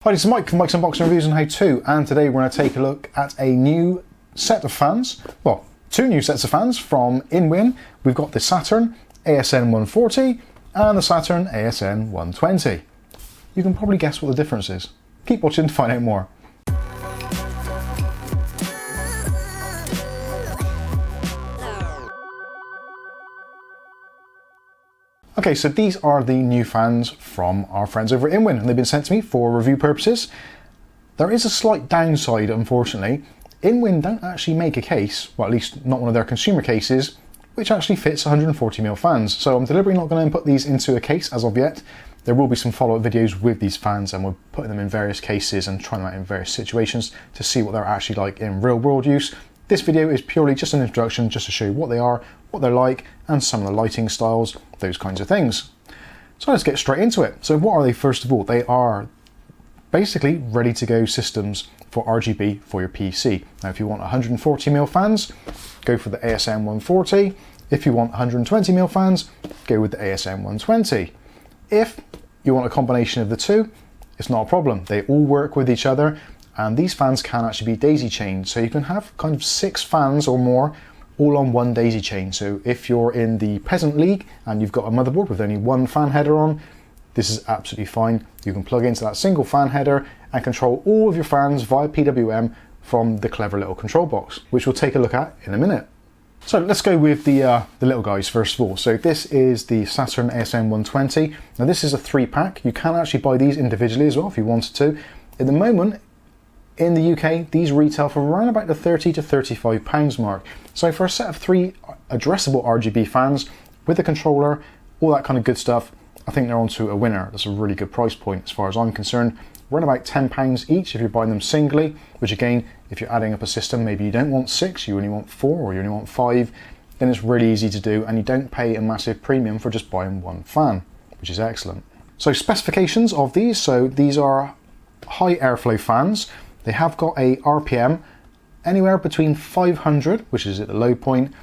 Hi, this is Mike from Mike's Unboxing Reviews and How To, and today we're going to take a look at a new set of fans. Well, two new sets of fans from Win. We've got the Saturn ASM140 and the Saturn ASM120. You can probably guess what the difference is. Keep watching to find out more. Okay, so these are the new fans from our friends over at Win, and they've been sent to me for review purposes. There is a slight downside, unfortunately. Win don't actually make a case, well, at least not one of their consumer cases, which actually fits 140mm fans. So I'm deliberately not going to put these into a case as of yet. There will be some follow-up videos with these fans, and we're putting them in various cases and trying them out in various situations to see what they're actually like in real-world use. This video is purely just an introduction, just to show you what they are, what they're like, and some of the lighting styles, those kinds of things. So let's get straight into it. So what are they? First of all, they are basically ready to go systems for RGB for your PC. Now if you want 140mm fans, go for the ASM140. If you want 120mm fans, go with the ASM120. If you want a combination of the two, it's not a problem. They all work with each other, and these fans can actually be daisy chained, so you can have kind of 6 fans or more all on one daisy chain. So if you're in the Peasant League and you've got a motherboard with only one fan header on, this is absolutely fine. You can plug into that single fan header and control all of your fans via PWM from the clever little control box, which we'll take a look at in a minute. So let's go with the little guys first of all. So this is the Saturn ASM120. Now this is a 3-pack. You can actually buy these individually as well if you wanted to. At the moment, in the UK, these retail for around about the £30 to £35 mark. So for a set of 3 addressable RGB fans with a controller, all that kind of good stuff, I think they're onto a winner. That's a really good price point as far as I'm concerned. Around about £10 each if you're buying them singly, which again, if you're adding up a system, maybe you don't want 6, you only want 4, or you only want 5, then it's really easy to do, and you don't pay a massive premium for just buying one fan, which is excellent. So specifications of these, so these are high airflow fans. They have got a RPM anywhere between 500, which is at the low point,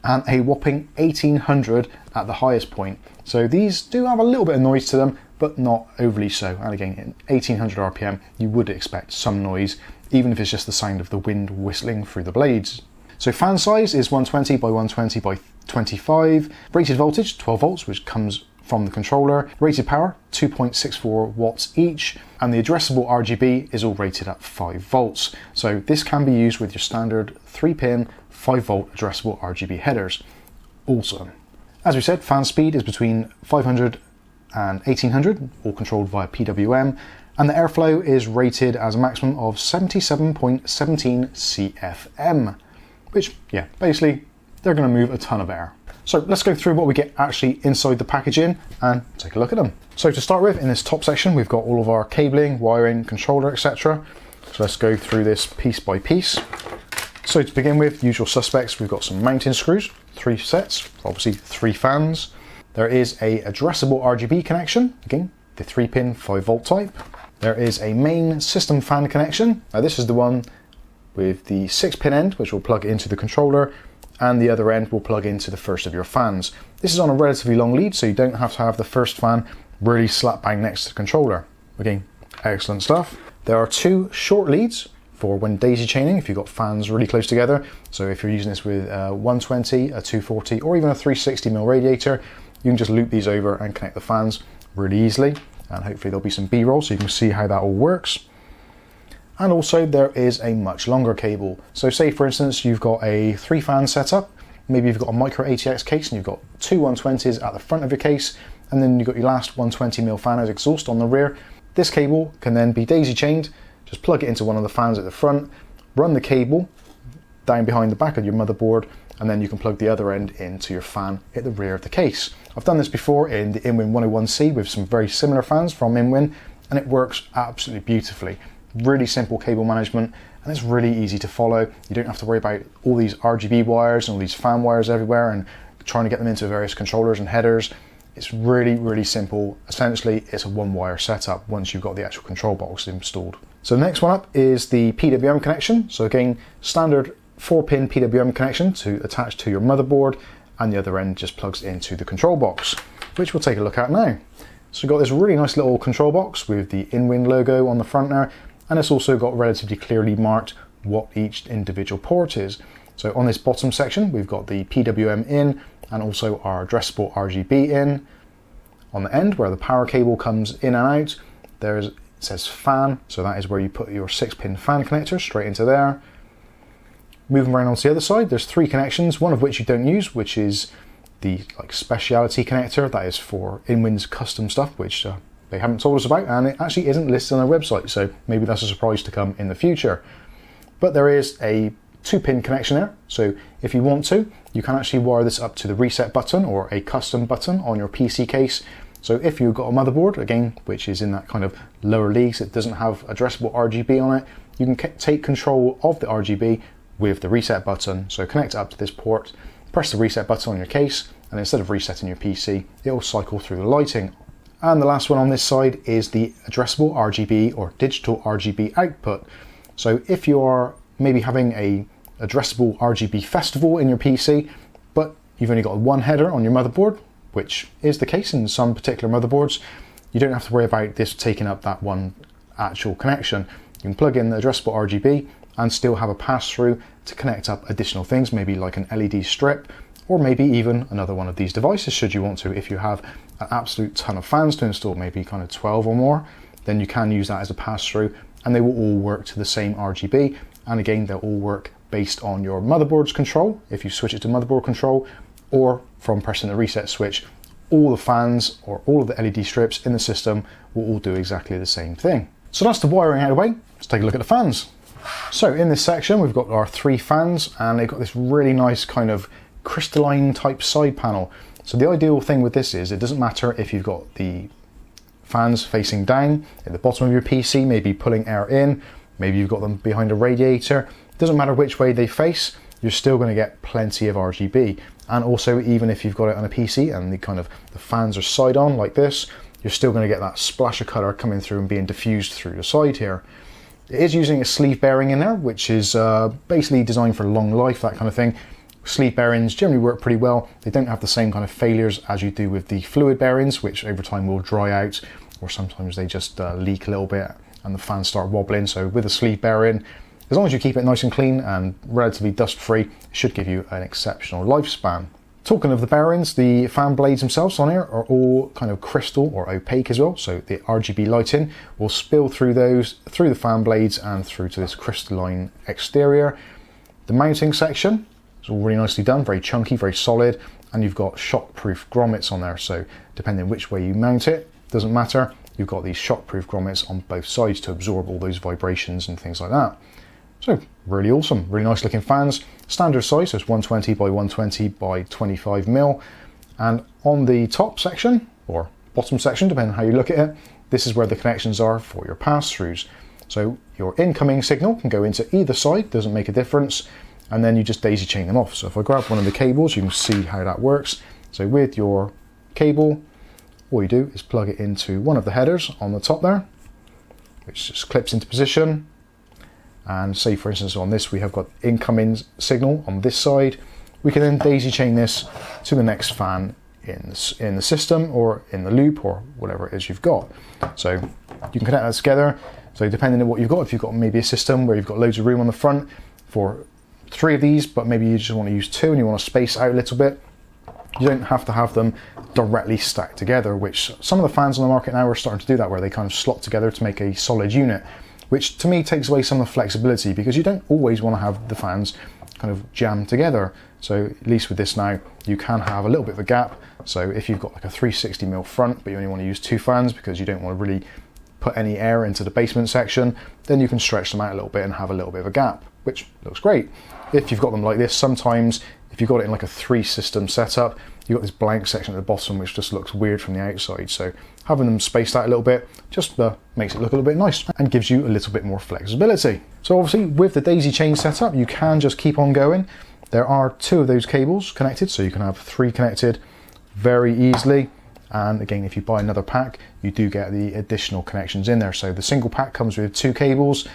and a whopping 1800 at the highest point. So these do have a little bit of noise to them, but not overly so. And again, at 1800 RPM, you would expect some noise, even if it's just the sound of the wind whistling through the blades. So fan size is 120 by 120 by 25. Rated voltage, 12 volts, which comes from the controller. Rated power, 2.64 watts each, and the addressable RGB is all rated at 5 volts. So this can be used with your standard 3-pin 5-volt addressable RGB headers. Awesome. As we said, fan speed is between 500 and 1800, all controlled via PWM, and the airflow is rated as a maximum of 77.17 CFM, which, yeah, basically they're going to move a ton of air. So let's go through what we get actually inside the packaging and take a look at them. So to start with, in this top section, we've got all of our cabling, wiring, controller, etc. So let's go through this piece by piece. So to begin with, usual suspects, we've got some mounting screws, 3 sets, obviously 3 fans. There is a addressable RGB connection, again, the 3-pin 5-volt type. There is a main system fan connection. Now this is the one with the 6-pin end, which will plug into the controller, and the other end will plug into the first of your fans. This is on a relatively long lead, so you don't have to have the first fan really slap bang next to the controller. Again, excellent stuff. There are 2 short leads for when daisy chaining, if you've got fans really close together. So if you're using this with a 120, a 240, or even a 360mm radiator, you can just loop these over and connect the fans really easily. And hopefully there'll be some B-roll so you can see how that all works. And also there is a much longer cable. So say for instance you've got a 3-fan setup, maybe you've got a micro ATX case and you've got 2 120s at the front of your case, and then you've got your last 120mm fan as exhaust on the rear. This cable can then be daisy chained. Just plug it into one of the fans at the front, run the cable down behind the back of your motherboard, and then you can plug the other end into your fan at the rear of the case. I've done this before in the Win 101C with some very similar fans from Win, and it works absolutely beautifully. Really simple cable management, and it's really easy to follow. You don't have to worry about all these RGB wires and all these fan wires everywhere and trying to get them into various controllers and headers. It's really, really simple. Essentially, it's a 1-wire setup once you've got the actual control box installed. So the next one up is the PWM connection. So again, standard 4-pin PWM connection to attach to your motherboard, and the other end just plugs into the control box, which we'll take a look at now. So you've got this really nice little control box with the InWin logo on the front there, and it's also got relatively clearly marked what each individual port is. So on this bottom section, we've got the PWM in and also our addressable RGB in. On the end where the power cable comes in and out, it says fan, so that is where you put your 6-pin fan connector straight into there. Moving around onto the other side, there's 3 connections, one of which you don't use, which is the speciality connector. That is for InWin's custom stuff, which they haven't told us about, and it actually isn't listed on their website, so maybe that's a surprise to come in the future. But there is a 2-pin connection there, so if you want to, you can actually wire this up to the reset button or a custom button on your PC case. So if you've got a motherboard, again, which is in that kind of lower leagues, it doesn't have addressable RGB on it, you can take control of the RGB with the reset button. So connect it up to this port, press the reset button on your case, and instead of resetting your PC, it will cycle through the lighting. And the last one on this side is the addressable RGB or digital RGB output. So if you are maybe having a addressable RGB festival in your PC, but you've only got one header on your motherboard, which is the case in some particular motherboards, you don't have to worry about this taking up that one actual connection. You can plug in the addressable RGB and still have a pass-through to connect up additional things, maybe like an LED strip, or maybe even another one of these devices should you want to. If you have an absolute ton of fans to install, maybe kind of 12 or more, then you can use that as a pass-through, and they will all work to the same RGB. And again, they'll all work based on your motherboard's control, if you switch it to motherboard control, or from pressing the reset switch, all the fans or all of the LED strips in the system will all do exactly the same thing. So that's the wiring out of the way. Let's take a look at the fans. So in this section, we've got our 3 fans, and they've got this really nice kind of crystalline type side panel. So the ideal thing with this is it doesn't matter if you've got the fans facing down at the bottom of your PC, maybe pulling air in, maybe you've got them behind a radiator. It doesn't matter which way they face, you're still going to get plenty of RGB. And also, even if you've got it on a PC and the fans are side on like this, you're still going to get that splash of color coming through and being diffused through the side here. It is using a sleeve bearing in there, which is basically designed for long life, that kind of thing. Sleeve bearings generally work pretty well. They don't have the same kind of failures as you do with the fluid bearings, which over time will dry out, or sometimes they just leak a little bit and the fans start wobbling. So with a sleeve bearing, as long as you keep it nice and clean and relatively dust-free, it should give you an exceptional lifespan. Talking of the bearings, the fan blades themselves on here are all kind of crystal or opaque as well, so the RGB lighting will spill through those, through the fan blades and through to this crystalline exterior. The mounting section is all really nicely done, very chunky, very solid, and you've got shockproof grommets on there, so depending which way you mount it, doesn't matter, you've got these shockproof grommets on both sides to absorb all those vibrations and things like that. So really awesome, really nice looking fans. Standard size, so it's 120 by 120 by 25 mil. And on the top section, or bottom section, depending on how you look at it, this is where the connections are for your pass-throughs. So your incoming signal can go into either side, doesn't make a difference, and then you just daisy chain them off. So if I grab one of the cables, you can see how that works. So with your cable, all you do is plug it into one of the headers on the top there, which just clips into position. And say for instance on this we have got incoming signal on this side, we can then daisy chain this to the next fan in the system or in the loop or whatever it is you've got. So you can connect that together. So depending on what you've got, if you've got maybe a system where you've got loads of room on the front for 3 of these, but maybe you just want to use 2 and you want to space out a little bit, you don't have to have them directly stacked together, which some of the fans on the market now are starting to do that, where they kind of slot together to make a solid unit, which to me takes away some of the flexibility because you don't always want to have the fans kind of jammed together. So at least with this now, you can have a little bit of a gap. So if you've got like a 360mm front, but you only want to use 2 fans because you don't want to really put any air into the basement section, then you can stretch them out a little bit and have a little bit of a gap, which looks great. If you've got them like this, sometimes if you've got it in like a 3-system setup, you've got this blank section at the bottom which just looks weird from the outside. So having them spaced out a little bit just makes it look a little bit nice and gives you a little bit more flexibility. So obviously with the daisy chain setup, you can just keep on going. There are 2 of those cables connected, so you can have 3 connected very easily. And again, if you buy another pack, you do get the additional connections in there. So the single pack comes with 2 cables,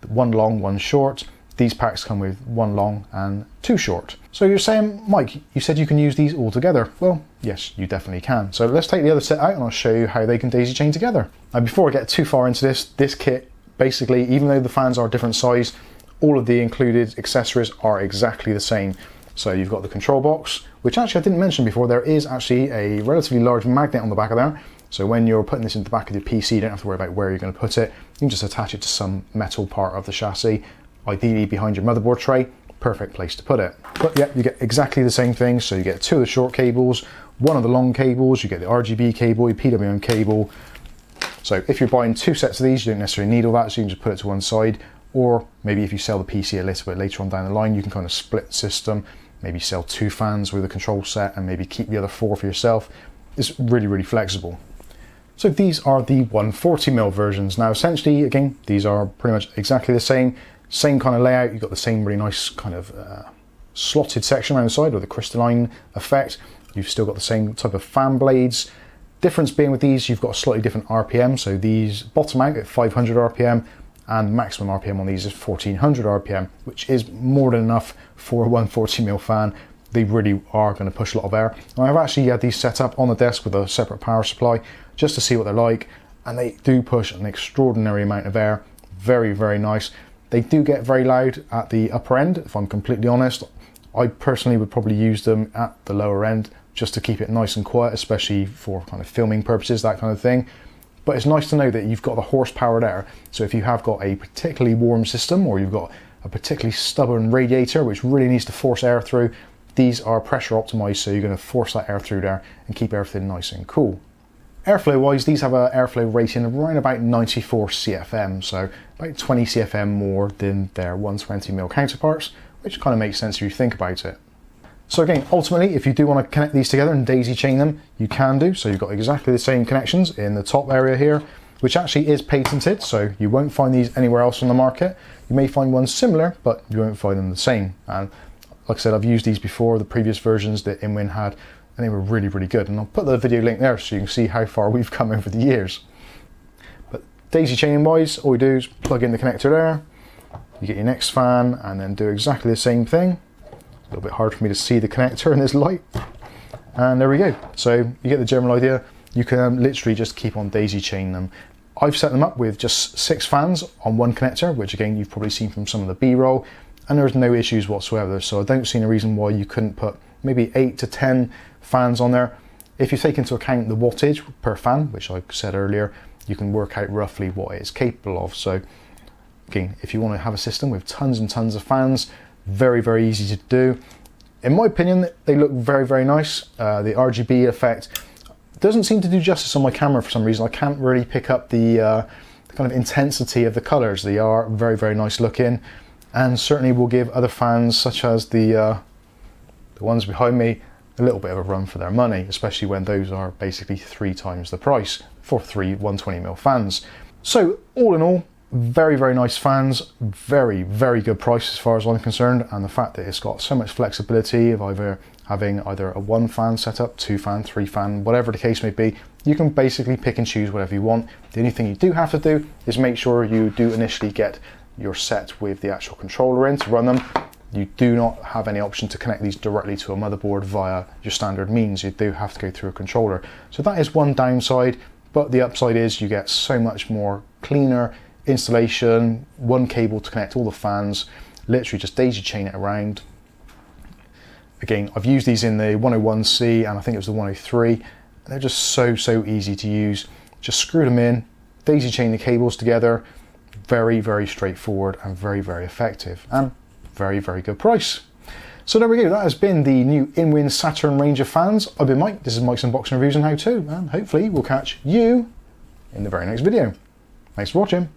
1 long, 1 short. These packs come with 1 long and 2 short. So you're saying, Mike, you said you can use these all together. Well, yes, you definitely can. So let's take the other set out and I'll show you how they can daisy chain together. Now, before I get too far into this kit, basically, even though the fans are different size, all of the included accessories are exactly the same. So you've got the control box, which actually I didn't mention before, there is actually a relatively large magnet on the back of there. So when you're putting this into the back of your PC, you don't have to worry about where you're going to put it. You can just attach it to some metal part of the chassis, ideally behind your motherboard tray. Perfect place to put it. But yeah, you get exactly the same thing. So you get 2 of the short cables, 1 of the long cables, you get the RGB cable, your PWM cable. So if you're buying 2 sets of these, you don't necessarily need all that, so you can just put it to one side. Or maybe if you sell the PC a little bit later on down the line, you can kind of split the system, maybe sell 2 fans with a control set and maybe keep the other 4 for yourself. It's really, really flexible. So these are the 140mm versions. Now essentially, again, these are pretty much exactly the same kind of layout. You've got the same really nice kind of slotted section around the side with a crystalline effect. You've still got the same type of fan blades. Difference being with these, you've got a slightly different RPM. So these bottom out at 500 RPM and maximum RPM on these is 1400 RPM, which is more than enough for a 140mm fan. They really are going to push a lot of air. And I've actually had these set up on the desk with a separate power supply just to see what they're like, and they do push an extraordinary amount of air. Very, very nice. They do get very loud at the upper end, if I'm completely honest. I personally would probably use them at the lower end just to keep it nice and quiet, especially for kind of filming purposes, that kind of thing. But it's nice to know that you've got the horsepower there. So if you have got a particularly warm system, or you've got a particularly stubborn radiator which really needs to force air through, these are pressure optimized, so you're going to force that air through there and keep everything nice and cool. Airflow wise, these have an airflow rating of around about 94 CFM, so about 20 CFM more than their 120mm counterparts, which kind of makes sense if you think about it. So again, ultimately, if you do want to connect these together and daisy chain them, you can do. So you've got exactly the same connections in the top area here, which actually is patented, so you won't find these anywhere else on the market. You may find ones similar, but you won't find them the same. And like I said, I've used these before, the previous versions that InWin had, and they were really, really good. And I'll put the video link there so you can see how far we've come over the years. But daisy chaining wise, all you do is plug in the connector there, you get your next fan, and then do exactly the same thing. A little bit hard for me to see the connector in this light. And there we go. So you get the general idea. You can literally just keep on daisy chaining them. I've set them up with just 6 fans on one connector, which again, you've probably seen from some of the B-roll, and there's no issues whatsoever. So I don't see any reason why you couldn't put maybe 8 to 10 fans on there. If you take into account the wattage per fan, which I said earlier, you can work out roughly what it is capable of. So again, if you want to have a system with tons and tons of fans, very, very easy to do. In my opinion, they look very, very nice. The RGB effect doesn't seem to do justice on my camera for some reason. I can't really pick up the kind of intensity of the colors. They are very, very nice looking, and certainly will give other fans, such as the ones behind me, a little bit of a run for their money, especially when those are basically 3 times the price for 3 120mm fans. So all in all, very, very nice fans, very, very good price as far as I'm concerned, and the fact that it's got so much flexibility of having either a 1 fan setup, 2 fan, 3 fan, whatever the case may be, you can basically pick and choose whatever you want. The only thing you do have to do is make sure you do initially get your set with the actual controller in to run them. You do not have any option to connect these directly to a motherboard via your standard means. You do have to go through a controller. So that is one downside, but the upside is you get so much more cleaner installation, 1 cable to connect all the fans, literally just daisy chain it around. Again, I've used these in the 101C and I think it was the 103. They're just so easy to use. Just screw them in, daisy chain the cables together. Very, very straightforward and very, very effective, and very, very good price. So there we go, that has been the new InWin Saturn range of fans. I've been Mike, this is Mike's Unboxing Reviews and How To, and hopefully we'll catch you in the very next video. Thanks for watching.